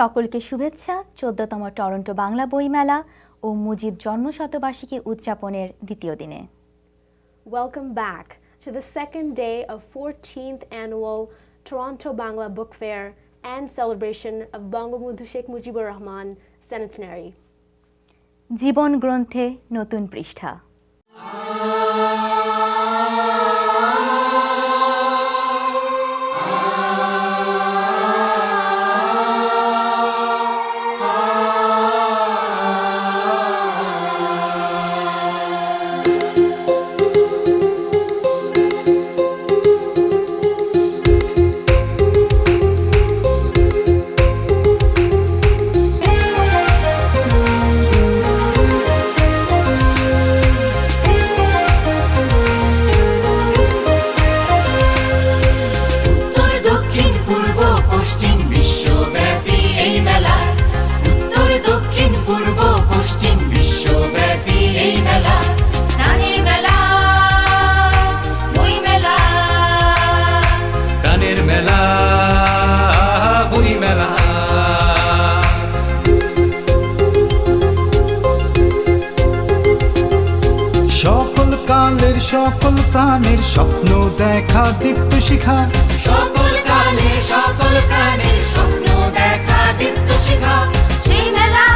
সকলকে শুভেচ্ছা ১৪তম টরন্টো বাংলা বইমেলা ও মুজিব জন্মশতবার্ষিকী উদযাপনের দ্বিতীয় দিনে। Welcome back to the second day of 14th annual Toronto Bangla Book Fair and celebration of Bangabandhu Sheikh Mujibur Rahman centenary. জীবন গ্রন্থে নতুন পৃষ্ঠা। সকল প্রাণের স্বপ্ন দেখা দীপ্ত শিখা, সকল কালের সকল প্রাণের স্বপ্ন দেখা দীপ্ত শিখা। সেই মেলা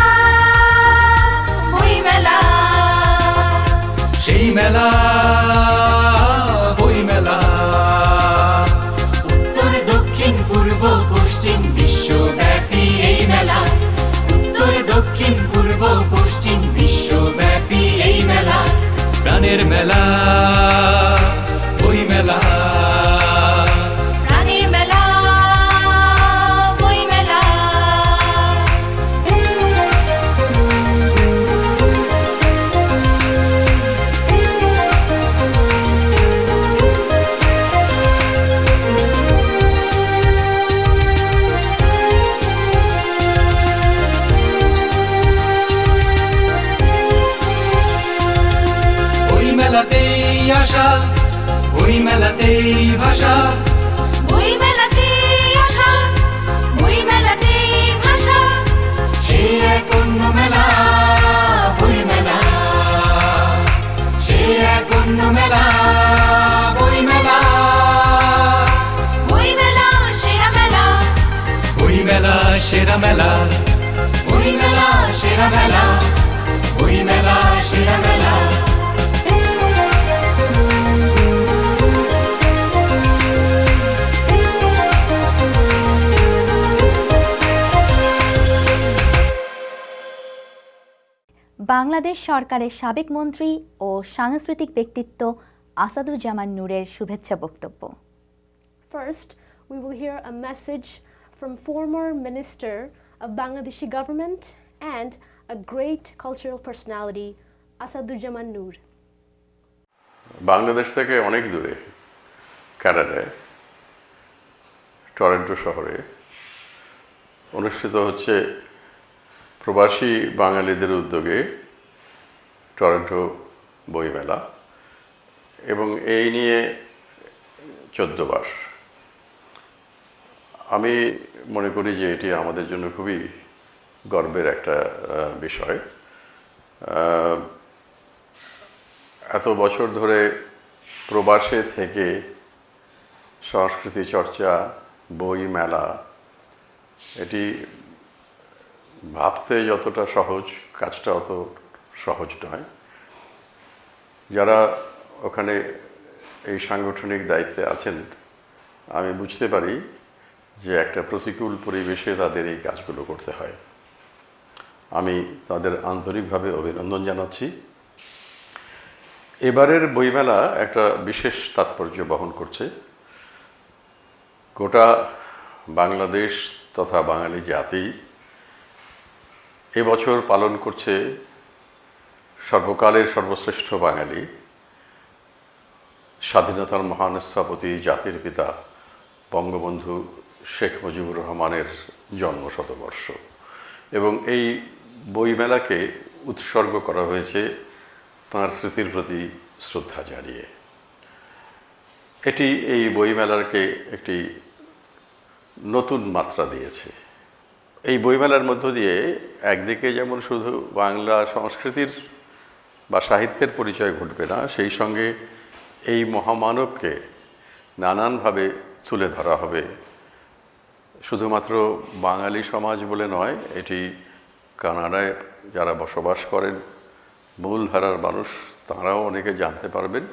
বই মেলা, সেই মেলা বই মেলা। উত্তর দক্ষিণ পূর্ব পশ্চিম বিশ্বব্যাপী এই মেলা, উত্তর দক্ষিণ পূর্ব পশ্চিম বিশ্বব্যাপী এই মেলা। প্রাণের মেলা বই মেলা, প্রাণের মেলা বই মেলা। বই মেলাতেই আসা, বই মেলাতেই ভাষা, বই মেলাতেই আসা, বই মেলাতেই ভাষা। সেই এক অন্য মেলা বই মেলা, সেই এক অন্য মেলা বই মেলা। বই মেলা সেরা মেলা, বই মেলা সেরা মেলা, বই মেলা সেরা মেলা, বই মেলা সেরা মেলা। বাংলাদেশ সরকারের সাবেক মন্ত্রী ও সাংস্কৃতিক ব্যক্তিত্ব আসাদুজ্জামান নূরের শুভেচ্ছা বক্তব্য। First, we will hear a message from former Minister of Bangladeshi government and a great cultural personality, Asaduzzaman Noor. Bangladesh থেকে অনেক দূরে কানাডায় টরন্টো শহরে অনুষ্ঠিত হচ্ছে প্রবাসী বাঙালিদের উদ্যোগে টরন্টো বইমেলা, এবং এই নিয়ে 14 বার। আমি মনে করি যে এটি আমাদের জন্য খুবই গর্বের একটা বিষয়। এত বছর ধরে প্রবাসে থেকে সংস্কৃতি চর্চা, বই মেলা, এটি ভাবতে যতটা সহজ, কাজটা অত সহজ নয়। যারা ওখানে এই সাংগঠনিক দায়িত্বে আছেন, আমি বুঝতে পারি যে একটা প্রতিকূল পরিবেশে তাদের এই কাজগুলো করতে হয়। আমি তাদের আন্তরিকভাবে অভিনন্দন জানাচ্ছি। এবারের বইমেলা একটা বিশেষ তাৎপর্য বহন করছে। গোটা বাংলাদেশ তথা বাঙালি জাতি এবছর পালন করছে সর্বকালের সর্বশ্রেষ্ঠ বাঙালি, স্বাধীনতার মহান স্থপতি, জাতির পিতা বঙ্গবন্ধু শেখ মুজিবুর রহমানের জন্মশতবর্ষ। এবং এই বইমেলাকে উৎসর্গ করা হয়েছে তাঁর স্মৃতির প্রতি শ্রদ্ধা জানিয়ে। এটি এই বইমেলাকে একটি নতুন মাত্রা দিয়েছে। এই বইমেলার মধ্য দিয়ে একদিকে যেমন শুধু বাংলা সংস্কৃতির বা সাহিত্যের পরিচয় ঘটবে না, সেই সঙ্গে এই মহামানবকে নানানভাবে তুলে ধরা হবে। শুধুমাত্র বাঙালি সমাজ বলে নয়, এটি কানাডায় যারা বসবাস করেন মূলধারার মানুষ, তাঁরাও অনেকে জানতে পারবেন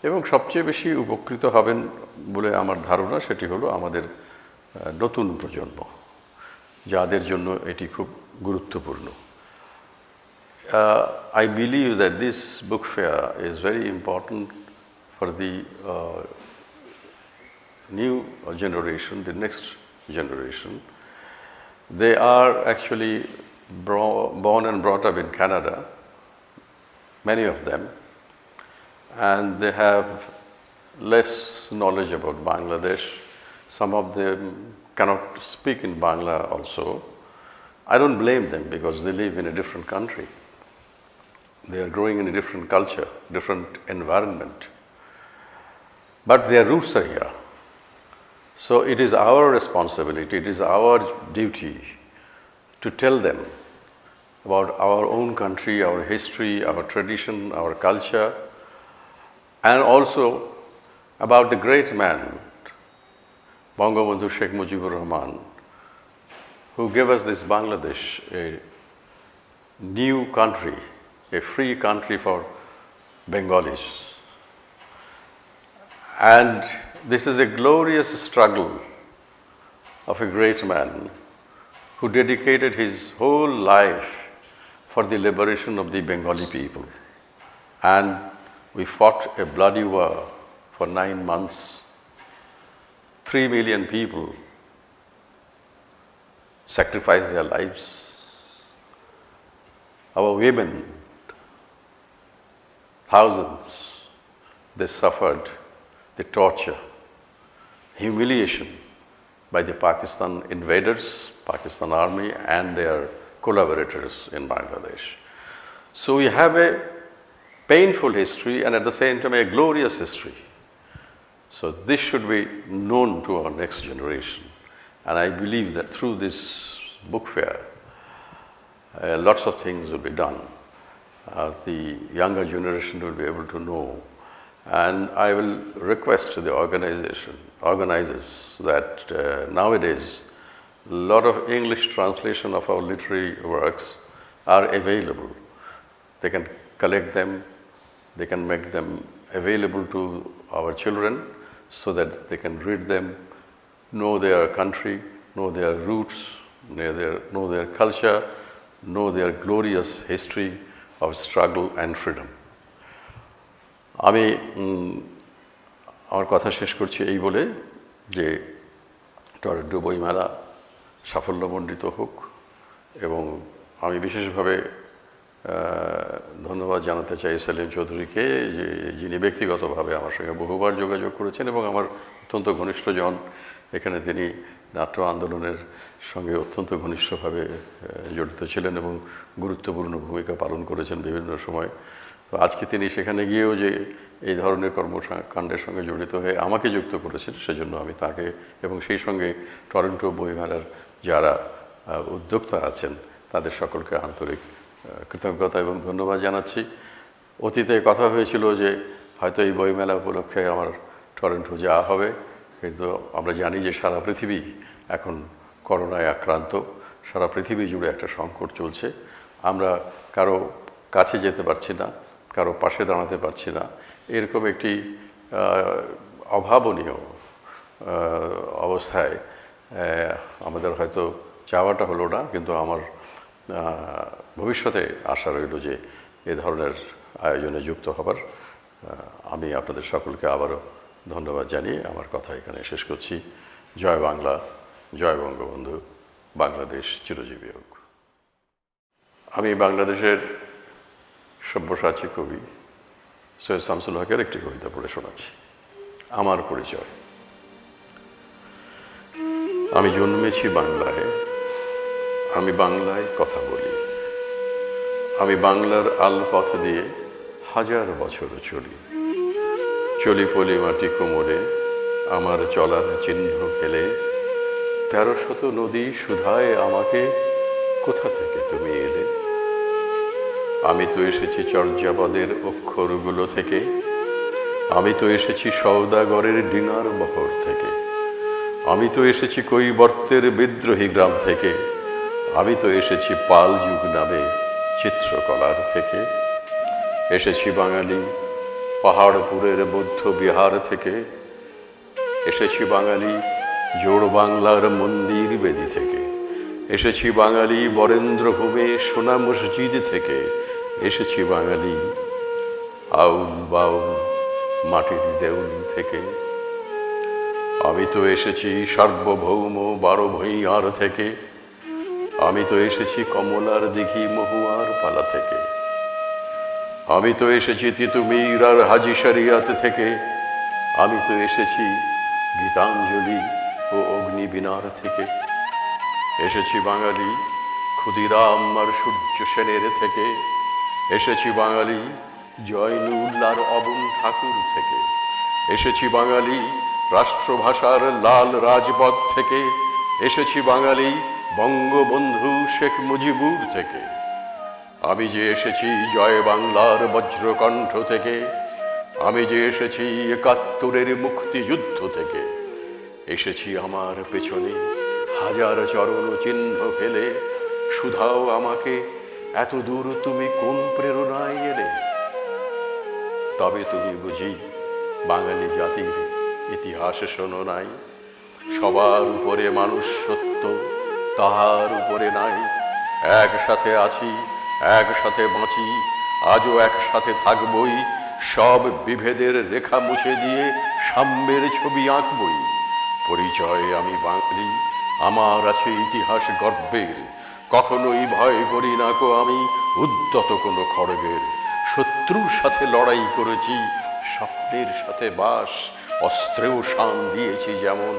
এবং সবচেয়ে বেশি উপকৃত হবেন বলে আমার ধারণা, সেটি হলো আমাদের নতুন প্রজন্ম, যাদের জন্য এটি খুব গুরুত্বপূর্ণ। I believe that this book fair is very important for the new generation, the next generation. They are actually born and brought up in Canada, many of them, and they have less knowledge about Bangladesh. Some of them cannot speak in Bangla also. I don't blame them because they live in a different country. They are growing in a different culture, different environment. But their roots are here. So it is our responsibility, it is our duty to tell them about our own country, our history, our tradition, our culture, and also about the great man, Bangabandhu Sheikh Mujibur Rahman, who gave us this Bangladesh, a new country, a free country for Bengalis. And this is a glorious struggle of a great man who dedicated his whole life for the liberation of the Bengali people. And we fought a bloody war for 9 months. 3 million people sacrificed their lives. Our women, thousands, they suffered the torture, humiliation by the Pakistan invaders, Pakistan army and their collaborators in Bangladesh. So we have a painful history and at the same time a glorious history. So this should be known to our next generation. And I believe that through this book fair, lots of things will be done. The younger generation will be able to know. And I will request the organizers that nowadays a lot of English translation of our literary works are available. They can collect them, they can make them available to our children so that they can read them, know their country, know their roots, know their culture, know their glorious history of struggle and freedom. আমি আমার কথা শেষ করছি এই বলে যে Toronto বইমেলা সাফল্যমণ্ডিত হোক এবং আমি বিশেষভাবে ধন্যবাদ জানাতে চাই সেলিম চৌধুরীকে, যে যিনি ব্যক্তিগতভাবে আমার সঙ্গে বহুবার যোগাযোগ করেছেন এবং আমার অত্যন্ত ঘনিষ্ঠজন। এখানে তিনি নাট্য আন্দোলনের সঙ্গে অত্যন্ত ঘনিষ্ঠভাবে জড়িত ছিলেন এবং গুরুত্বপূর্ণ ভূমিকা পালন করেছেন বিভিন্ন সময়। তো আজকে তিনি সেখানে গিয়েও যে এই ধরনের কর্মকাণ্ডের সঙ্গে জড়িত হয়ে আমাকে যুক্ত করেছেন, সেজন্য আমি তাকে এবং সেই সঙ্গে টরন্টো বইমেলার যারা উদ্যোক্তা আছেন তাদের সকলকে আন্তরিক কৃতজ্ঞতা এবং ধন্যবাদ জানাচ্ছি। অতীতে কথা হয়েছিল যে হয়তো এই বইমেলা উপলক্ষে আমার টরন্টো যাওয়া হবে, কিন্তু আমরা জানি যে সারা পৃথিবী এখন করোনায় আক্রান্ত, সারা পৃথিবী জুড়ে একটা সংকট চলছে। আমরা কারো কাছে যেতে পারছি না, কারো পাশে দাঁড়াতে পারছি না, এরকম একটি অভাবনীয় অবস্থায় আমাদের হয়তো চাওয়াটা হলো না, কিন্তু আমার ভবিষ্যতে আশা রইল যে এ ধরনের আয়োজনে যুক্ত হবার। আমি আপনাদের সকলকে আবারও ধন্যবাদ জানিয়ে আমার কথা এখানে শেষ করছি। জয় বাংলা, জয় বঙ্গবন্ধু, বাংলাদেশ চিরজীবী হোক। আমি বাংলাদেশের সব্যসাচী কবি সৈয়দ শামসুল হকের একটি কবিতা পড়ে শোনাচ্ছি। আমার পরিচয়। আমি জন্মেছি বাংলায়, আমি বাংলায় কথা বলি, আমি বাংলার আলপথ দিয়ে হাজার বছর চলি, চলি পলি মাটি কোমরে আমার চলার চিহ্ন ফেলে, 1300 নদী সুধায় আমাকে, কোথা থেকে তুমি এলে? আমি তো এসেছি চর্যাপদের অক্ষরগুলো থেকে, আমি তো এসেছি সওদাগরের ডিনার বহর থেকে, আমি তো এসেছি কৈবর্তের বিদ্রোহী গ্রাম থেকে, আমি তো এসেছি পাল যুগ নামে চিত্রকলার থেকে, এসেছি বাঙালি পাহাড়পুরের বৌদ্ধ বিহার থেকে, এসেছি বাঙালি জোড় বাংলার মন্দির বেদি থেকে, এসেছি বাঙালি বরেন্দ্রভূমে সোনা মসজিদ থেকে, এসেছি বাঙালি আউল বাউল মাটির দেউল থেকে, আমি তো এসেছি সার্বভৌম 12 ভূঁইয়ার থেকে, আমি তো এসেছি কমলার দিঘি মহুয়ার পালা থেকে, আমি তো এসেছি তিতুমির আর হাজি শরিয়াত থেকে, আমি তো এসেছি গীতাঞ্জলি ও অগ্নিবীণার থেকে, এসেছি বাঙালি ক্ষুদিরাম আর সূর্য সেনের থেকে, এসেছি বাঙালি জয়নুল আর অবন ঠাকুর থেকে, এসেছি বাঙালি রাষ্ট্রভাষার লাল রাজপথ থেকে, এসেছি বাঙালি বঙ্গবন্ধু শেখ মুজিবুর থেকে, আমি যে এসেছি জয় বাংলার বজ্রকণ্ঠ থেকে, আমি যে এসেছি 71-এর মুক্তিযুদ্ধ থেকে, এসেছি আমার পেছনে হাজার চরণ চিহ্ন ফেলে, শুধাও আমাকে এত দূর তুমি কোন প্রেরণায় এলে? তবে তুমি বুঝি বাঙালি জাতির ইতিহাস শোনো নাই, সবার উপরে মানুষ সত্য, তাহার উপরে নাই, একসাথে আছি একসাথে বাঁচি, আজও একসাথে থাকবই, সব বিভেদের রেখা মুছে দিয়ে সাম্যের ছবি আঁকবই। পরিচয় আমি বাঙালি, আমার আছে ইতিহাস গর্বের, কখনোই ভয় করি না কো আমি উদ্যত কোনো খড়গের। শত্রুর সাথে লড়াই করেছি, স্বপ্নের সাথে বাস, অস্ত্রেও শান দিয়েছি যেমন,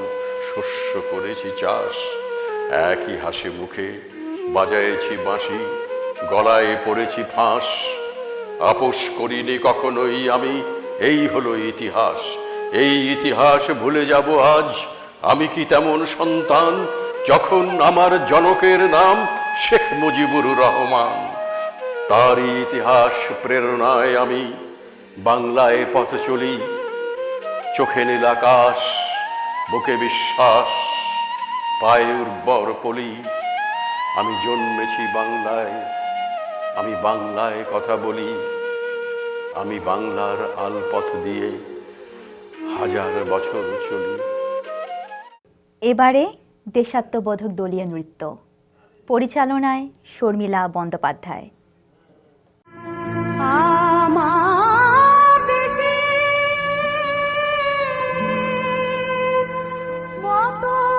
শস্য করেছি চাষ। একই হাসি মুখে বাজায়েছি বাঁশি, গলায় পড়েছি ফাঁস, আপোষ করিনি কখনোই আমি, এই হলো ইতিহাস। এই ইতিহাস ভুলে যাব আজ? আমি কি তেমন সন্তান যখন আমার জনকের নাম শেখ মুজিবুর রহমান? তারই ইতিহাস প্রেরণায় আমি বাংলায় পথ চলি, চোখে নীল আকাশ, বুকে বিশ্বাস, পায়ে উর্বর পলি। আমি জন্মেছি বাংলায়, আমি বাংলায় কথা বলি, আমি বাংলার আলপথ দিয়ে হাজার বছর চলি। এবারে দেশাত্মবোধক দলীয় নৃত্য, পরিচালনায় শর্মিলা বন্দ্যোপাধ্যায়। আমার দেশে মতন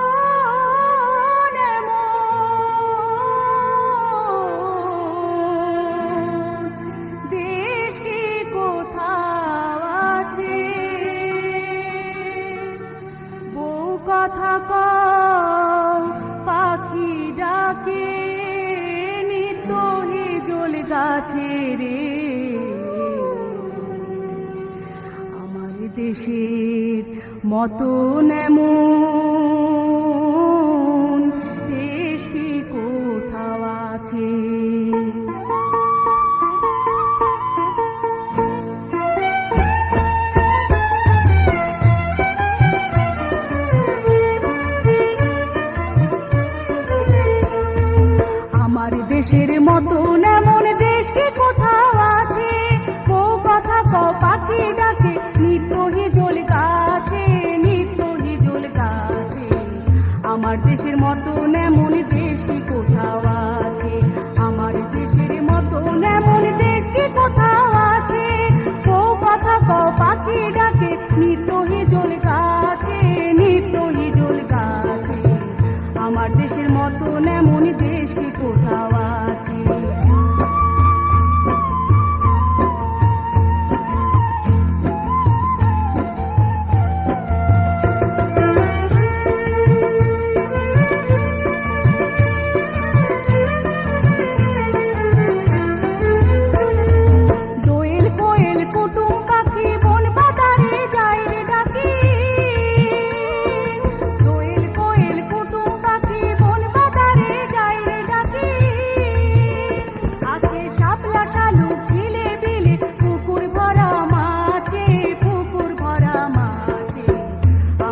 এমন দেশ কি কোথাও আছে? বউ কথা কও, পাখি ডাকে, নিত্য হিজল গাছে রে। আমার দেশের মতন এমন দেশ কি কোথাও আছে? আমার দেশের মতন এমন দেশ কি কোথাও আছে? বউ কথা কও, পাখি ডাকে, নিত্য হিজল গাছে, নিত্য হিজল গাছে। আমার দেশের মতন এমন দেশ কি কোথাও আছে? আমার দেশের মতন এমন দেশ কি কোথাও আছে? বউ কথা কও, পাখি ডাকে, নিত্য হিজল গাছে, নিত্য হিজল গাছে। আমার দেশের মতন এমন দেশ কি কোথাও আছে?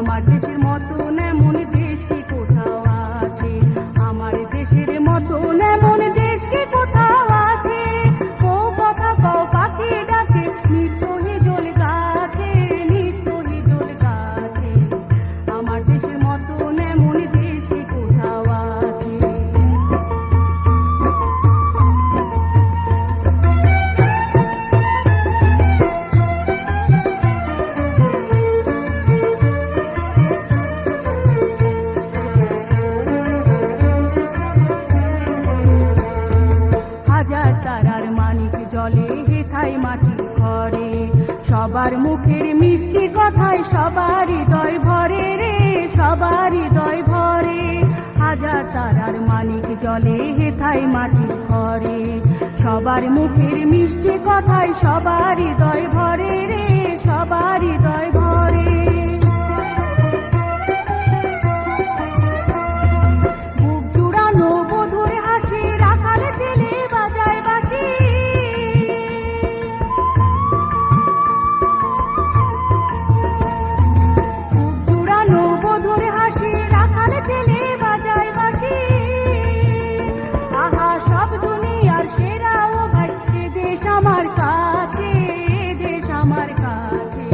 আমার দেশের মতন এমন দেশ কি কোথাও আছে, আমার দেশের মতন এমন দেশ কি কোথাও আছে। ও কথা কও পাখি ডাকে নিত্য হিজল গাছে, নিত্য হিজল গাছে। আমার দেশের মতন এমন দেশ কি কোথাও আছে। হাজার তারার মানিক জলে হেথায় মাটির ঘরে, সবার মুখের মিষ্টি কথায় সবার হৃদয় ভরে রে, সবার হৃদয় ভরে। হাজার তারার মানিক জলে হেথায় মাটির ঘরে, সবার মুখের মিষ্টি কথায় সবার হৃদয় ভরে রে, সবার হৃদয় ভরে। বুক জুড়ানো বধুর হাসি, রাখাল ছেলে বাজায় বাঁশি। বুক জুড়ানো বধুর হাসি, রাখাল ছেলে বাজায় বাঁশি। আহা সব দুনিয়ার সেরা ও ভাই, এ দেশ আমার কাছে, এ দেশ আমার কাছে।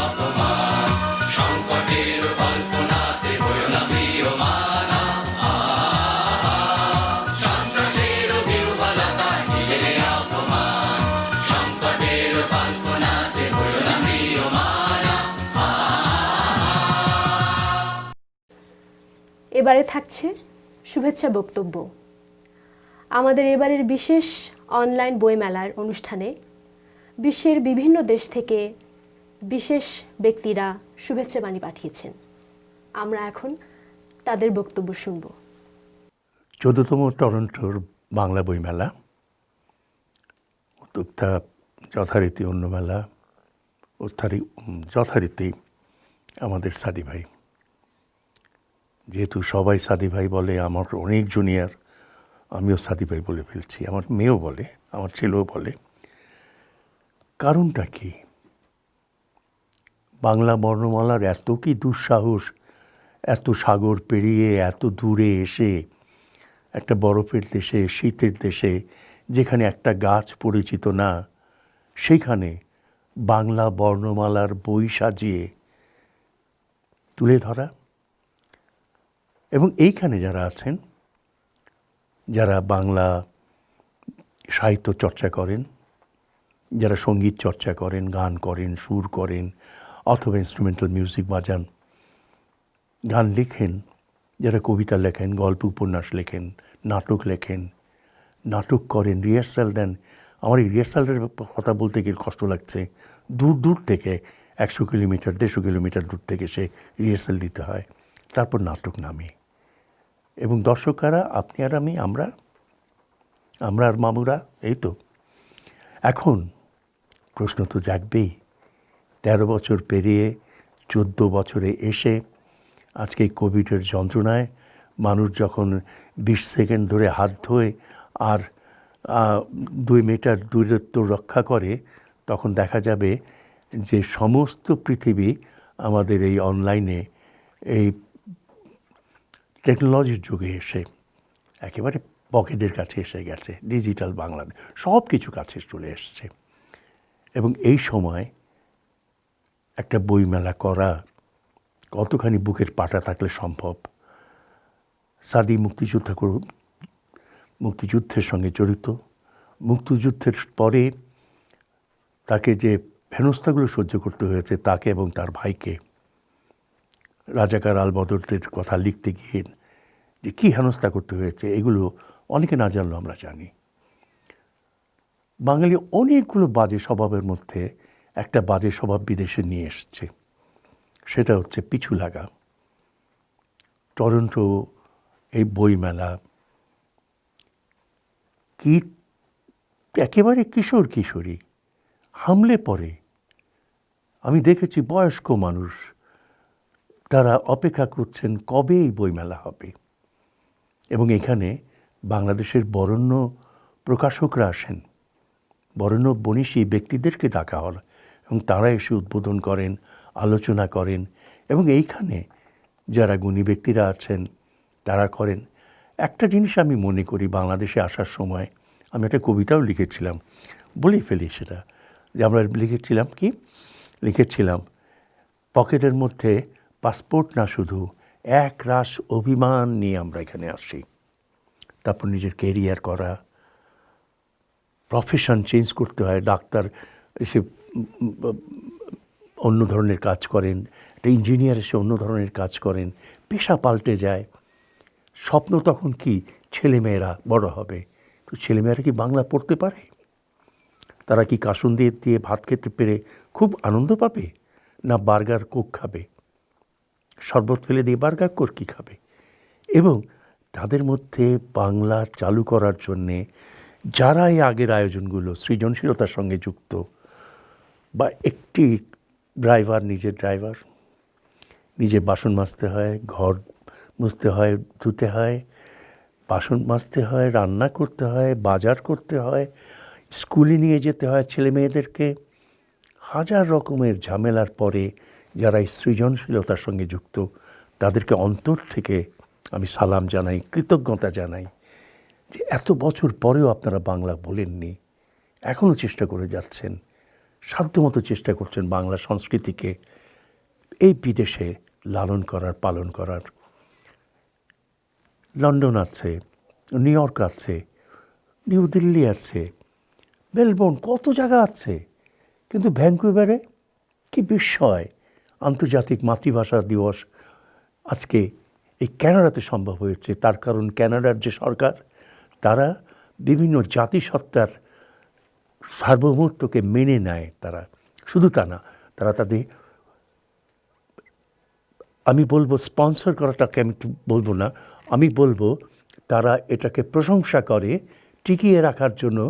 অপমান সংকটের কল্পনাতে হইও না প্রিয়মান সন্ত্রাসের বিহ্বলতায় নিজেকে অপমান সংকটের কল্পনাতে হইও না প্রিয়মান এবারে থাকছে শুভেচ্ছা বক্তব্য। আমাদের এবারের বিশেষ অনলাইন বইমেলার অনুষ্ঠানে বিশ্বের বিভিন্ন দেশ থেকে বিশেষ ব্যক্তিরা শুভেচ্ছা বাণী পাঠিয়েছেন। আমরা এখন তাদের বক্তব্য শুনব। 14তম টরন্টোর বাংলা বইমেলা, উদ্যোক্তা যথারীতি অন্য মেলা, যথারীতি আমাদের সাদি ভাই। যেহেতু সবাই সাদি ভাই বলে, আমার অনেক জুনিয়র, আমিও সাদি ভাই বলে ফেলছি, আমার মেয়েও বলে, আমার ছেলেও বলে। কারণটা কি? বাংলা বর্ণমালার এত কি দুঃসাহস, এত সাগর পেরিয়ে এত দূরে এসে একটা বরফের দেশে, শীতের দেশে, যেখানে একটা গাছ পরিচিত না, সেইখানে বাংলা বর্ণমালার বই সাজিয়ে তুলে ধরা। এবং এইখানে যারা আছেন, যারা বাংলা সাহিত্য চর্চা করেন, যারা সঙ্গীত চর্চা করেন, গান করেন, সুর করেন, অথবা ইনস্ট্রুমেন্টাল মিউজিক বাজান, গান লেখেন, যারা কবিতা লেখেন, গল্প উপন্যাস লেখেন, নাটক লেখেন, নাটক করেন, রিহার্সাল দেন। আমার এই রিহার্সালের কথা বলতে গিয়ে কষ্ট লাগছে। দূর দূর থেকে 100 কিলোমিটার 150 কিলোমিটার দূর থেকে সে রিহার্সাল দিতে হয়, তারপর নাটক নামে। এবং দর্শকরা, আপনি আর আমি, আমরা আর মামুরা, এই তো। এখন প্রশ্ন তো জাগবেই, 13 বছর পেরিয়ে 14 বছরে এসে আজকে এই কোভিডের যন্ত্রণায় মানুষ যখন 20 সেকেন্ড ধরে হাত ধোয় আর 2 মিটার দূরত্ব রক্ষা করে, তখন দেখা যাবে যে সমস্ত পৃথিবী আমাদের এই অনলাইনে, এই টেকনোলজির যুগে এসে একেবারে পকেটের কাছে এসে গেছে। ডিজিটাল বাংলাদেশ সব কিছু কাছে চলে এসছে। এবং এই সময় একটা বইমেলা করা কতখানি বুকের পাটা থাকলে সম্ভব। সাদি মুক্তিযুদ্ধের সঙ্গে জড়িত। মুক্তিযুদ্ধের পরে তাকে যে হেনস্থাগুলো সহ্য করতে হয়েছে, তাকে এবং তার ভাইকে, রাজাকার আলবদরদের কথা লিখতে গিয়ে যে কী হেনস্থা করতে হয়েছে, এগুলো অনেকে না জানলেও আমরা জানি। বাঙালি অনেকগুলো বাজে স্বভাবের মধ্যে একটা বাজে স্বভাব বিদেশে নিয়ে এসছে, সেটা হচ্ছে পিছু লাগা। টরন্টো এই বইমেলা কি একেবারে কিশোর কিশোরী হামলে পড়ে। আমি দেখেছি বয়স্ক মানুষ, তারা অপেক্ষা করছেন কবে এই বইমেলা হবে। এবং এখানে বাংলাদেশের বরেণ্য প্রকাশকরা আসেন, বরেণ্য বনিশী ব্যক্তিদেরকে ডাকা হয় এবং তারা এসে উদ্বোধন করেন, আলোচনা করেন। এবং এইখানে যারা গুণী ব্যক্তিরা আছেন তারা করেন। একটা জিনিস আমি মনে করি, বাংলাদেশে আসার সময় আমি একটা কবিতাও লিখেছিলাম, বলেই ফেলি সেটা, যে আমরা লিখেছিলাম পকেটের মধ্যে পাসপোর্ট না, শুধু এক রাশ অভিমান নিয়ে আমরা এখানে আসি। তারপর নিজের কেরিয়ার করা, প্রফেশন চেঞ্জ করতে হয়। ডাক্তার এসে অন্য ধরনের কাজ করেন, একটা ইঞ্জিনিয়ার এসে অন্য ধরনের কাজ করেন, পেশা পাল্টে যায়। স্বপ্ন তখন কি, ছেলেমেয়েরা বড় হবে। তো ছেলেমেয়েরা কি বাংলা পড়তে পারে? তারা কি কাসুন দিয়ে ভাত খেতে পেরে খুব আনন্দ পাবে, না বার্গার কোক খাবে? শরবত ফেলে দিয়ে বার্গার কোক কী খাবে? এবং তাদের মধ্যে বাংলা চালু করার জন্যে যারা এই আগের আয়োজনগুলো সৃজনশীলতার সঙ্গে যুক্ত, বা একটি ড্রাইভার, নিজে বাসন মাজতে হয়, ঘর মুছতে হয়, ধুতে হয়, বাসন মাজতে হয়, রান্না করতে হয়, বাজার করতে হয়, স্কুলে নিয়ে যেতে হয় ছেলে মেয়েদেরকে। হাজার রকমের ঝামেলার পরে যারা এই সৃজনশীলতার সঙ্গে যুক্ত, তাদেরকে অন্তর থেকে আমি সালাম জানাই, কৃতজ্ঞতা জানাই যে এত বছর পরেও আপনারা বাংলা বলেননি, এখনও চেষ্টা করে যাচ্ছেন। সাধ্যমতো চেষ্টা করছেন বাংলা সংস্কৃতিকে এই বিদেশে লালন করার, পালন করার। লন্ডন আছে, নিউ ইয়র্ক আছে, নিউ দিল্লি আছে, মেলবোর্ন, কত জায়গা আছে। কিন্তু ভ্যাঙ্কুভারে কি বিস্ময়, আন্তর্জাতিক মাতৃভাষা দিবস আজকে এই ক্যানাডাতে সম্ভব হয়েছে। তার কারণ ক্যানাডার যে সরকার, তারা বিভিন্ন জাতিসত্তার সার্বভৌমত্বকে মেনে নেয়। তারা শুধু তা না, তারা তাদের, আমি বলবো স্পন্সর করাটাকে আমি বলবো না, আমি বলবো তারা এটাকে প্রশংসা করে, টিকিয়ে রাখার জন্য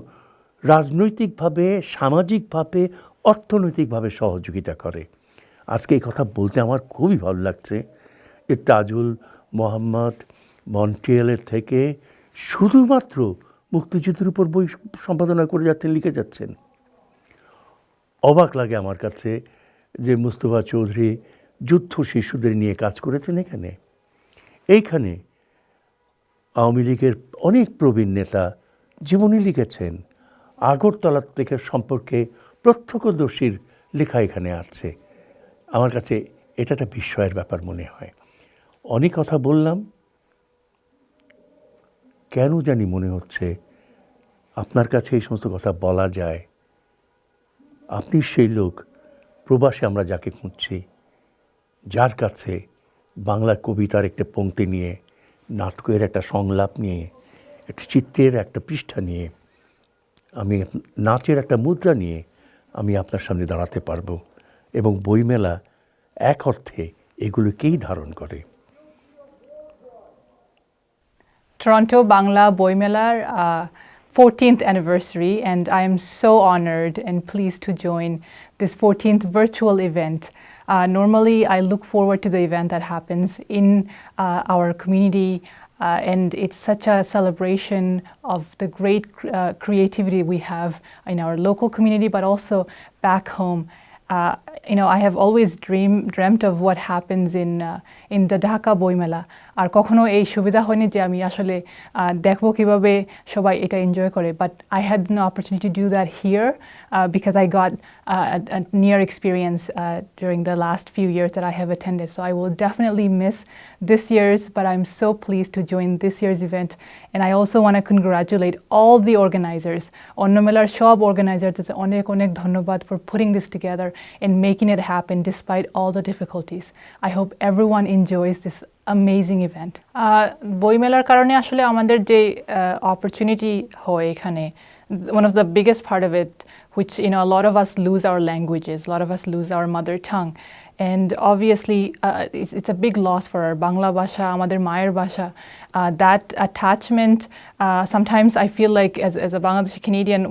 রাজনৈতিকভাবে, সামাজিকভাবে, অর্থনৈতিকভাবে সহযোগিতা করে। আজকে এই কথা বলতে আমার খুবই ভালো লাগছে যে তাজুল মোহাম্মদ মন্ট্রিয়ালের থেকে শুধুমাত্র মুক্তিযুদ্ধের উপর বই সম্পাদনা করে যাচ্ছেন, লিখে যাচ্ছেন। অবাক লাগে আমার কাছে যে মুস্তফা চৌধুরী যুদ্ধ শিশুদের নিয়ে কাজ করেছেন এখানে। এইখানে আওয়ামী লীগের অনেক প্রবীণ নেতা জীবনী লিখেছেন। আগরতলা থেকে সম্পর্কে প্রত্যক্ষদর্শীর লেখা এখানে আছে। আমার কাছে এটা একটা বিস্ময়ের ব্যাপার মনে হয়। অনেক কথা বললাম, কেন জানি মনে হচ্ছে আপনার কাছে এই সমস্ত কথা বলা যায়। আপনি সেই লোক, প্রবাসে আমরা যাকে খুঁজছি, যার কাছে বাংলা কবিতার একটা পংক্তি নিয়ে, নাটকের একটা সংলাপ নিয়ে, একটা চিত্রের একটা পৃষ্ঠা নিয়ে, আমি নাচের একটা মুদ্রা নিয়ে আমি আপনার সামনে দাঁড়াতে পারবো। এবং বইমেলা এক অর্থে এগুলোকেই ধারণ করে। Toronto Bangla Boimelar 14th anniversary, and I am so honored and pleased to join this 14th virtual event. Normally, I look forward to the event that happens in our community, and it's such a celebration of the great creativity we have in our local community, but also back home. I have always dreamt of what happens in the Dhaka Boimela. আর কখনো এই সুবিধা হয়নি যে আমি আসলে দেখবো কিভাবে সবাই এটা এনজয় করে, but I had no opportunity to do that here because I got a near experience during the last few years that I have attended. So I will definitely miss this year's, but I'm so pleased to join this year's event. And I also want to congratulate all the organizers. Onno Melar shob organizers onek onek dhonnobad for putting this together and making it happen despite all the difficulties. I hope everyone enjoys this amazing event. বইমেলার কারণে আসলে আমাদের যে opportunity হয় এখানে, one of the biggest part of it, which a lot of us lose our languages, a lot of us lose our mother tongue, and obviously it's a big loss for our Bangla Basha, amader Mayer Basha. That attachment, sometimes I feel like as a Bangladeshi Canadian,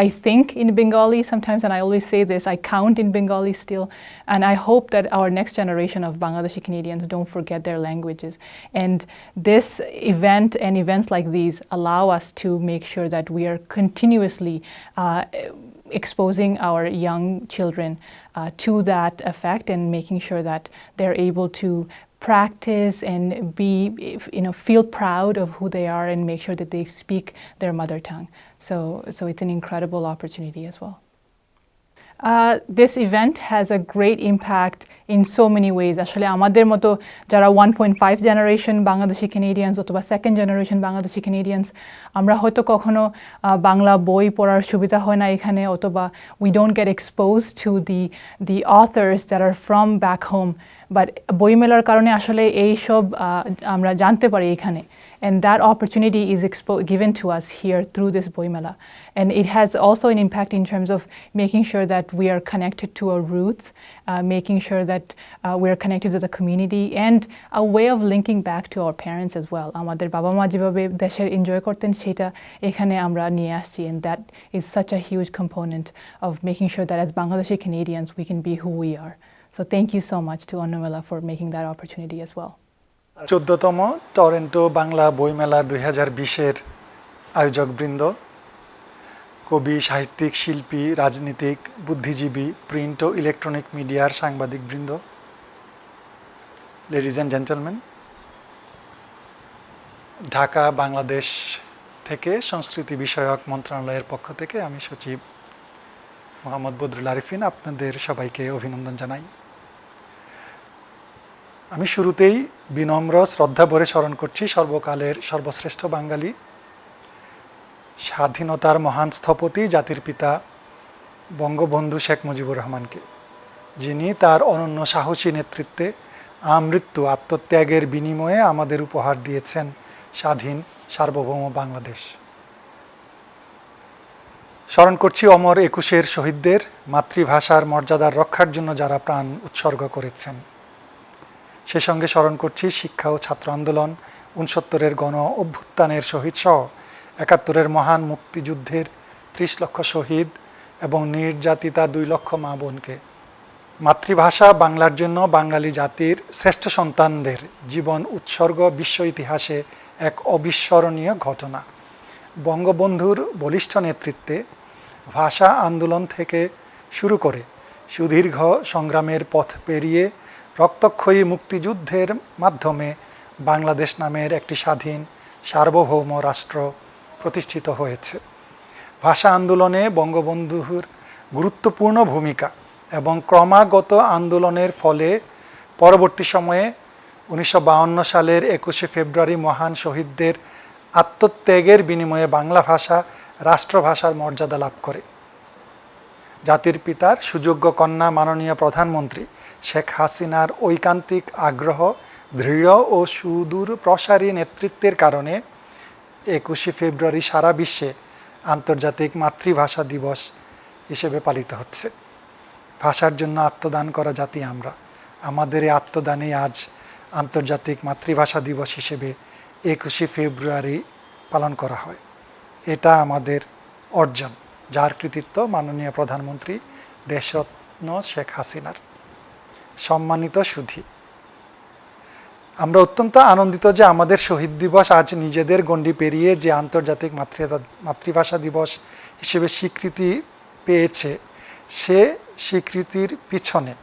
I think in Bengali sometimes, and I always say this, I count in Bengali still, and I hope that our next generation of Bangladeshi Canadians don't forget their languages. And this event and events like these allow us to make sure that we are continuously exposing our young children to that effect and making sure that they're able to practice and feel proud of who they are and make sure that they speak their mother tongue. So it's an incredible opportunity as well. This event has a great impact in so many ways. আসলে আমাদের মতো যারা 1.5 generation Bangladeshi Canadians অথবা second generation Bangladeshi Canadians, আমরা হয়তো কখনো বাংলা বই পড়ার সুবিধা হয় না এখানে, অথবা we don't get exposed to the authors that are from back home, but বইমেলার কারণে আসলে এই সব আমরা জানতে পারি এখানে, and that opportunity is given to us here through this Boimela. And it has also an impact in terms of making sure that we are connected to our roots, making sure that we are connected to the community, and a way of linking back to our parents as well. আমাদের বাবা মা যেভাবে দেশের enjoy করতেন সেটা এখানে আমরা নিয়ে আসছি, and that is such a huge component of making sure that as Bangladeshi Canadians we can be who we are. So thank you so much to Onno Mela for making that opportunity as well. 14তম Toronto Bangla বইমেলা 2020-এর আয়োজকবৃন্দ, কবি, সাহিত্যিক, শিল্পী, রাজনীতিক, বুদ্ধিজীবী, print ও electronic মিডিয়ার সাংবাদিকবৃন্দ, ladies and gentleman, Dhaka Bangladesh থেকে সংস্কৃতি বিষয়ক মন্ত্রণালয়ের পক্ষ থেকে আমি সচিব মোহাম্মদ বদরুল আরিফিন, আপনাদের সবাইকে অভিনন্দন জানাই। আমি শুরুতেই বিনম্র শ্রদ্ধা ভরে স্মরণ করছি সর্বকালের সর্বশ্রেষ্ঠ বাঙালি, স্বাধীনতার মহান স্থপতি, জাতির পিতা বঙ্গবন্ধু শেখ মুজিবুর রহমানকে, যিনি তার অনন্য সাহসী নেতৃত্বে আমৃত্যু আত্মত্যাগের বিনিময়ে আমাদের উপহার দিয়েছেন স্বাধীন সার্বভৌম বাংলাদেশ। স্মরণ করছি অমর একুশের শহীদদের, মাতৃভাষার মর্যাদার রক্ষার জন্য যারা প্রাণ উৎসর্গ করেছেন। সে সঙ্গে স্মরণ করছি শিক্ষা ও ছাত্র আন্দোলন, ৬৯-এর গণ অভ্যুত্থানের শহীদ সহ ৭১-এর মহান মুক্তিযুদ্ধের ৩০ লক্ষ শহীদ এবং নির্যাতিতা ২ লক্ষ মা বোনকে। মাতৃভাষা বাংলার জন্য বাঙালি জাতির শ্রেষ্ঠ সন্তানদের জীবন উৎসর্গ বিশ্ব ইতিহাসে এক অবিস্মরণীয় ঘটনা। বঙ্গবন্ধুর বলিষ্ঠ নেতৃত্বে ভাষা আন্দোলন থেকে শুরু করে সুদীর্ঘ সংগ্রামের পথ পেরিয়ে রক্তক্ষয়ী মুক্তিযুদ্ধের মাধ্যমে বাংলাদেশ নামের একটি স্বাধীন সার্বভৌম রাষ্ট্র প্রতিষ্ঠিত হয়েছে। ভাষা আন্দোলনে বঙ্গবন্ধুর গুরুত্বপূর্ণ ভূমিকা এবং ক্রমাগত আন্দোলনের ফলে পরবর্তী সময়ে ১৯৫২ সালের ২১শে ফেব্রুয়ারি মহান শহীদদের আত্মত্যাগের বিনিময়ে বাংলা ভাষা রাষ্ট্রভাষার মর্যাদা লাভ করে। জাতির পিতার সুযোগ্য কন্যা মাননীয় প্রধানমন্ত্রী শেখ হাসিনার ঐকান্তিক আগ্রহ, দৃঢ় ও সুদূর প্রসারী নেতৃত্বের কারণে ২১শে ফেব্রুয়ারি সারা বিশ্বে আন্তর্জাতিক মাতৃভাষা দিবস হিসেবে পালিত হচ্ছে। ভাষার জন্য আত্মদান করা জাতি আমরা। আমাদের এই আত্মদানে আজ আন্তর্জাতিক মাতৃভাষা দিবস হিসেবে ২১শে ফেব্রুয়ারি পালন করা হয়। এটা আমাদের অর্জন, যার কৃতিত্ব মাননীয় প্রধানমন্ত্রী দেশরত্ন শেখ হাসিনার। সম্মানিত সুধী, আমরা অত্যন্ত আনন্দিত যে আমাদের শহীদ দিবস আজ নিজেদের গণ্ডি পেরিয়ে যে আন্তর্জাতিক মাতৃভাষা দিবস হিসেবে স্বীকৃতি পেয়েছে, সে স্বীকৃতির পিছনে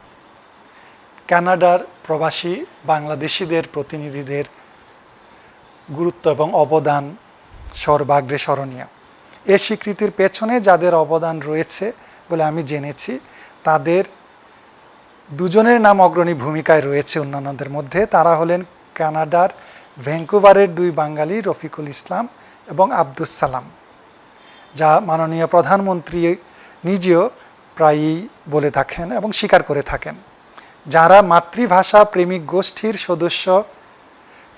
কানাডার প্রবাসী বাংলাদেশিদের প্রতিনিধিদের গুরুত্ব এবং অবদান সর্বাগ্রে স্মরণীয়। এ স্বীকৃতির পেছনে যাদের অবদান রয়েছে বলে আমি জেনেছি, তাদের দুজনের নাম অগ্রণী ভূমিকায় রয়েছে অন্যান্যদের মধ্যে। তারা হলেন কানাডার ভ্যাঙ্কুভারের ২ বাঙালি রফিকুল ইসলাম এবং আব্দুস সালাম, যা মাননীয় প্রধানমন্ত্রী নিজেও প্রায়ই বলে থাকেন এবং স্বীকার করে থাকেন। যারা মাতৃভাষা প্রেমিক গোষ্ঠীর সদস্য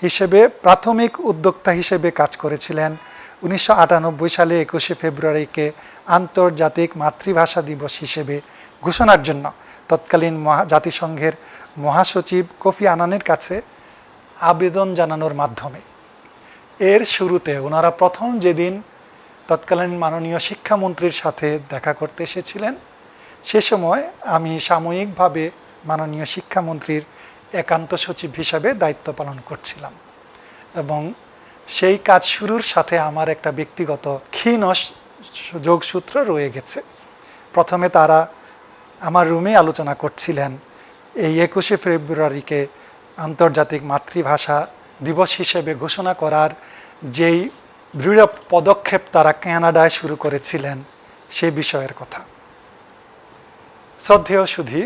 হিসেবে প্রাথমিক উদ্যোক্তা হিসেবে কাজ করেছিলেন ১৯৯৮ সালে ২১শে ফেব্রুয়ারিকে আন্তর্জাতিক মাতৃভাষা দিবস হিসেবে ঘোষণার জন্য তৎকালীন জাতিসংঘের মহাসচিব কোফি আনানের কাছে আবেদন জানানোর মাধ্যমে। এর শুরুতে ওনারা প্রথম যেদিন তৎকালীন মাননীয় শিক্ষামন্ত্রীর সাথে দেখা করতে এসেছিলেন, সে সময় আমি সাময়িকভাবে মাননীয় শিক্ষামন্ত্রীর একান্ত সচিব হিসাবে দায়িত্ব পালন করছিলাম এবং সেই কাজ শুরুর সাথে আমার একটা ব্যক্তিগত ক্ষীণ যোগসূত্র রয়ে গেছে। প্রথমে তারা আমার রুমে আলোচনা করছিলেন এই ২১শে ফেব্রুয়ারিকে আন্তর্জাতিক মাতৃভাষা দিবস হিসেবে ঘোষণা করার যেই দৃঢ় পদক্ষেপ তারা কানাডায় শুরু করেছিলেন সে বিষয়ের কথা। শ্রদ্ধেয় সুধী,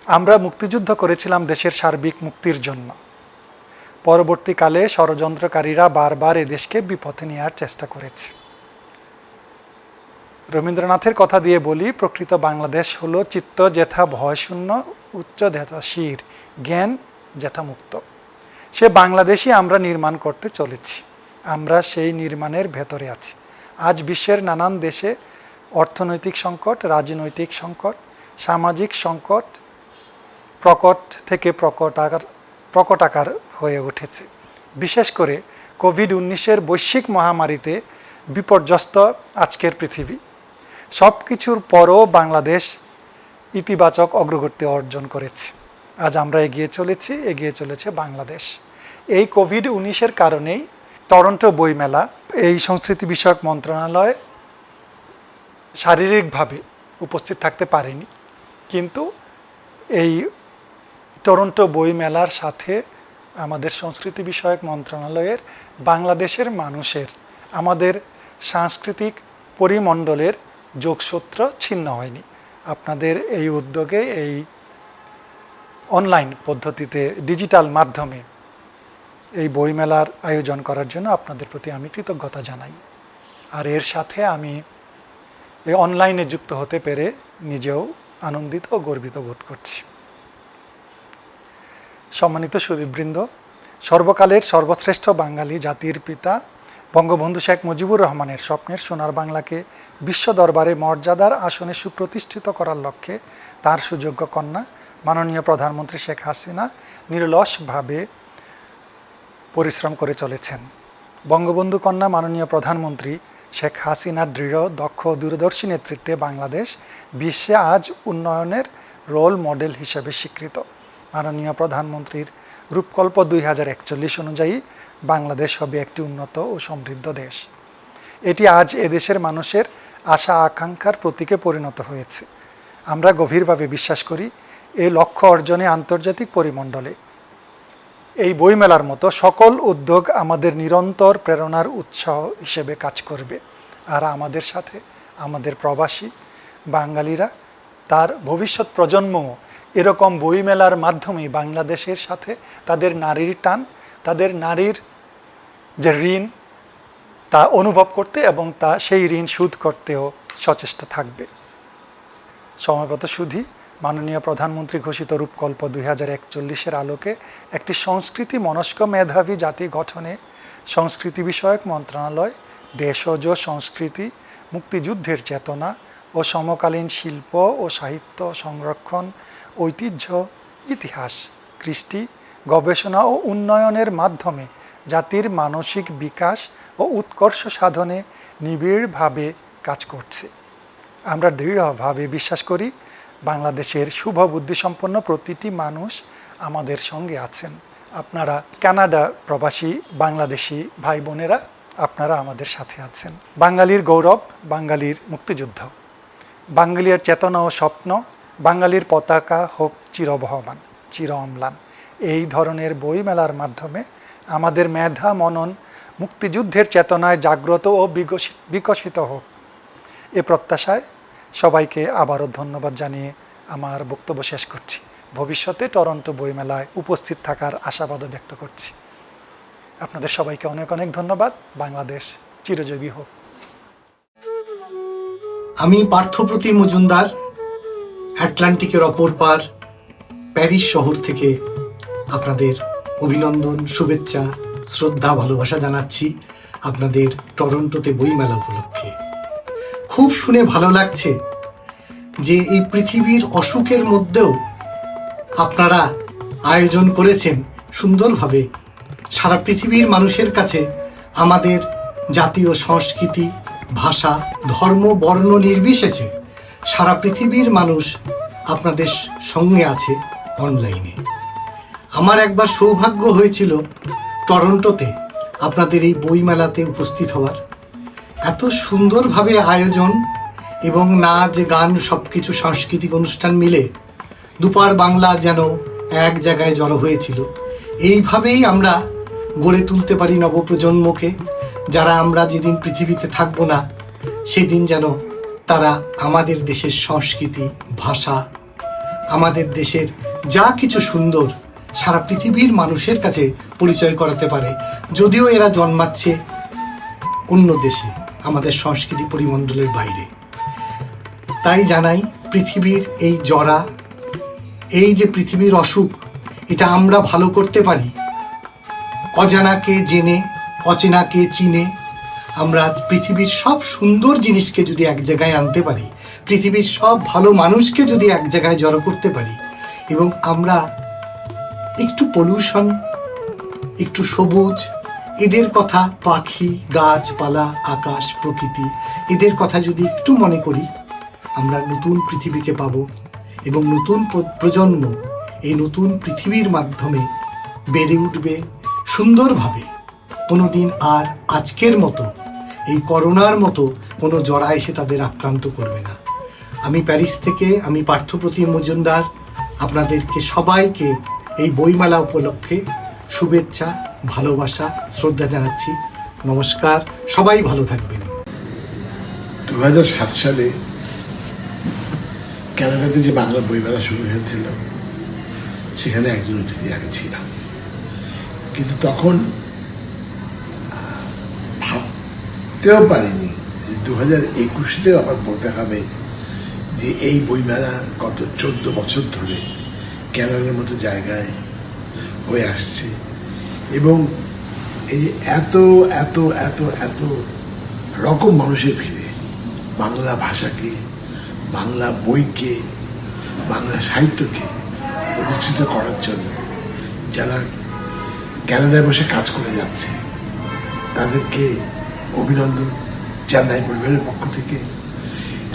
আমরা মুক্তিযুদ্ধ করেছিলাম দেশের সার্বিক মুক্তির জন্য। পরবর্তীকালে ষড়যন্ত্রকারীরা বারবার এদেশকে বিপথে নেওয়ার চেষ্টা করেছে। রবীন্দ্রনাথের কথা দিয়ে বলি, প্রকৃত বাংলাদেশ হলো চিত্ত যেথা ভয়শূন্য, উচ্চ যেথা শির, জ্ঞান যেথা মুক্ত। সে বাংলাদেশই আমরা নির্মাণ করতে চলেছি। আমরা সেই নির্মাণের ভেতরে আছি। আজ বিশ্বের নানান দেশে অর্থনৈতিক সংকট, রাজনৈতিক সংকট, সামাজিক সংকট প্রকট থেকে প্রকট আকার হয়ে উঠেছে। বিশেষ করে কোভিড-১৯ বৈশ্বিক মহামারীতে বিপর্যস্ত আজকের পৃথিবী। সব কিছুর পরও বাংলাদেশ ইতিবাচক অগ্রগতি অর্জন করেছে। আজ আমরা এগিয়ে চলেছে বাংলাদেশ। এই কোভিড-১৯ কারণেই টরন্টো বইমেলা, এই সংস্কৃতি বিষয়ক মন্ত্রণালয় শারীরিকভাবে উপস্থিত থাকতে পারেনি, কিন্তু এই টরন্টো বইমেলার সাথে আমাদের সংস্কৃতি বিষয়ক মন্ত্রণালয়ের বাংলাদেশের মানুষের, আমাদের সাংস্কৃতিক পরিমণ্ডলের যোগসূত্র ছিন্ন হয়নি। আপনাদের এই উদ্যোগে এই অনলাইন পদ্ধতিতে ডিজিটাল মাধ্যমে এই বইমেলার আয়োজন করার জন্য আপনাদের প্রতি আমি কৃতজ্ঞতা জানাই। আর এর সাথে আমি এই অনলাইনে যুক্ত হতে পেরে নিজেও আনন্দিত ও গর্বিত বোধ করছি। সম্মানিত সুধীবৃন্দ, সর্বকালের সর্বশ্রেষ্ঠ বাঙালি জাতির পিতা বঙ্গবন্ধু শেখ মুজিবুর রহমানের স্বপ্নের সোনার বাংলাকে বিশ্ব দরবারে মর্যাদার আসনে সুপ্রতিষ্ঠিত করার লক্ষ্যে তার সুযোগ্য কন্যা মাননীয় প্রধানমন্ত্রী শেখ হাসিনা নিরলসভাবে পরিশ্রম করে চলেছেন। বঙ্গবন্ধু কন্যা মাননীয় প্রধানমন্ত্রী শেখ হাসিনার দৃঢ়, দক্ষ, দূরদর্শী নেতৃত্বে বাংলাদেশ বিশ্বে আজ উন্নয়নের রোল মডেল হিসেবে স্বীকৃত। মাননীয় প্রধানমন্ত্রীর রূপকল্প 2041 অনুযায়ী বাংলাদেশ হবে একটি উন্নত ও সমৃদ্ধ দেশ। এটি আজ এদেশের মানুষের আশা আকাঙ্ক্ষার প্রতীকে পরিণত হয়েছে। আমরা গভীরভাবে বিশ্বাস করি এই লক্ষ্য অর্জনে আন্তর্জাতিক পরিমণ্ডলে এই বইমেলার মতো সকল উদ্যোগ আমাদের নিরন্তর প্রেরণার উৎসাহ হিসেবে কাজ করবে। আর আমাদের সাথে আমাদের প্রবাসী বাঙালিরা, তার ভবিষ্যৎ প্রজন্মও এরকম বইমেলার মাধ্যমে বাংলাদেশের সাথে তাদের নারীর টান, তাদের নারীর যে ঋণ তা অনুভব করতে এবং তা সেই ঋণ শোধ করতেও সচেষ্ট থাকবে। সময়গত সুধী, মাননীয় প্রধানমন্ত্রী ঘোষিত রূপকল্প 2041 আলোকে একটি সংস্কৃতি মনস্ক মেধাবী জাতি গঠনে সংস্কৃতি বিষয়ক মন্ত্রণালয় দেশজ সংস্কৃতি, মুক্তিযুদ্ধের চেতনা ও সমকালীন শিল্প ও সাহিত্য সংরক্ষণ, ঐতিহ্য, ইতিহাস, কৃষ্টি, গবেষণা ও উন্নয়নের মাধ্যমে জাতির মানসিক বিকাশ ও উৎকর্ষ সাধনে নিবিড়ভাবে কাজ করছে। আমরা দৃঢ়ভাবে বিশ্বাস করি বাংলাদেশের শুভ বুদ্ধিসম্পন্ন প্রতিটি মানুষ আমাদের সঙ্গে আছেন। আপনারা কানাডা প্রবাসী বাংলাদেশি ভাই বোনেরা, আপনারা আমাদের সাথে আছেন। বাঙালির গৌরব, বাঙালির মুক্তিযুদ্ধ, বাঙালির চেতনা ও স্বপ্ন, বাঙালির পতাকা হোক চিরবহমান, চির অম্লান। এই ধরনের বইমেলার মাধ্যমে আমাদের মেধা মনন মুক্তিযুদ্ধের চেতনায় জাগ্রত ও বিকশিত হোক, এ প্রত্যাশায় সবাইকে আবারও ধন্যবাদ জানিয়ে আমার বক্তব্য শেষ করছি। ভবিষ্যতে টরন্টো বইমেলায় উপস্থিত থাকার আশাবাদও ব্যক্ত করছি। আপনাদের সবাইকে অনেক অনেক ধন্যবাদ। বাংলাদেশ চিরজীবী হোক। আমি পার্থপ্রতিম মজুমদার, আটলান্টিকের অপর পার প্যারিস শহর থেকে আপনাদের অভিনন্দন, শুভেচ্ছা, শ্রদ্ধা, ভালোবাসা জানাচ্ছি আপনাদের টরন্টোতে বইমেলা উপলক্ষে। খুব শুনে ভালো লাগছে যে এই পৃথিবীর অসুখের মধ্যেও আপনারা আয়োজন করেছেন সুন্দরভাবে। সারা পৃথিবীর মানুষের কাছে আমাদের জাতীয় সংস্কৃতি, ভাষা, ধর্ম, বর্ণ নির্বিশেষে সারা পৃথিবীর মানুষ আপনাদের সঙ্গে আছে অনলাইনে। আমার একবার সৌভাগ্য হয়েছিল টরন্টোতে আপনাদের এই বইমেলাতে উপস্থিত হওয়ার। এত সুন্দরভাবে আয়োজন এবং নাচ, গান, সব কিছু সাংস্কৃতিক অনুষ্ঠান মিলে দুপার বাংলা যেন এক জায়গায় জড়ো হয়েছিল। এইভাবেই আমরা গড়ে তুলতে পারি নবপ্রজন্মকে, যারা আমরা যেদিন পৃথিবীতে থাকবো না সেদিন যেন তারা আমাদের দেশের সংস্কৃতি, ভাষা, আমাদের দেশের যা কিছু সুন্দর সারা পৃথিবীর মানুষের কাছে পরিচয় করাতে পারে। যদিও এরা জন্মাচ্ছে অন্য দেশে, আমাদের সংস্কৃতি পরিমণ্ডলের বাইরে। তাই জানাই, পৃথিবীর এই জরা, এই যে পৃথিবীর অসুখ, এটা আমরা ভালো করতে পারি অজানাকে জেনে, অচেনাকে চিনে। আমরা পৃথিবীর সব সুন্দর জিনিসকে যদি এক জায়গায় আনতে পারি, পৃথিবীর সব ভালো মানুষকে যদি এক জায়গায় জড়ো করতে পারি, এবং আমরা একটু পলিউশন, একটু সবুজ, এদের কথা, পাখি, গাছপালা, আকাশ, প্রকৃতি, এদের কথা যদি একটু মনে করি, আমরা নতুন পৃথিবীকে পাব এবং নতুন প্রজন্ম এই নতুন পৃথিবীর মাধ্যমে বেড়ে উঠবে সুন্দরভাবে। কোনোদিন আর আজকের মতো এই করোনার মতো কোনো জরা এসে তাদের আক্রান্ত করবে না। আমি প্যারিস থেকে, আমি পার্থপ্রতিম মজুমদার, আপনাদেরকে সবাইকে এই বইমেলা উপলক্ষে শুভেচ্ছা, ভালোবাসা, শ্রদ্ধা জানাচ্ছি। নমস্কার, সবাই ভালো থাকবেন। 2007 সালে ক্যানাডাতে যে বাংলা বইমেলা শুরু হয়েছিল সেখানে একজন অতিথি আমি ছিলাম, কিন্তু তখন ভাবতেও পারিনি 2021-তেও আবার বলতে হবে যে এই বইমেলা গত 14 বছর ধরে ক্যানাডার মতো জায়গায় হয়ে আসছে, এবং এই যে এত এত এত এত রকম মানুষের ভিড়ে বাংলা ভাষাকে, বাংলা বইকে, বাংলা সাহিত্যকে প্রতিষ্ঠিত করার জন্য যারা ক্যানাডায় বসে কাজ করে যাচ্ছে তাদেরকে অভিনন্দন জানাই পরিবারের পক্ষ থেকে।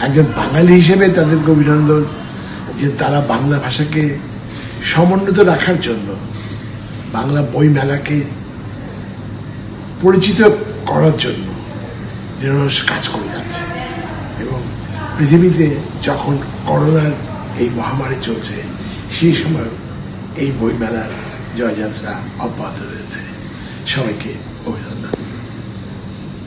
একজন বাঙালি হিসেবে তাদেরকে অভিনন্দন যে তারা বাংলা ভাষাকে সমুন্নত রাখার জন্য, বাংলা বই মেলাকে পরিচিত করার জন্য নিরলস কাজ করে যাচ্ছে। এবং পৃথিবীতে যখন করোনার এই মহামারী চলছে সেই সময় এই বইমেলার জয়যাত্রা অব্যাহত রয়েছে। সবাইকে অভিনন্দন।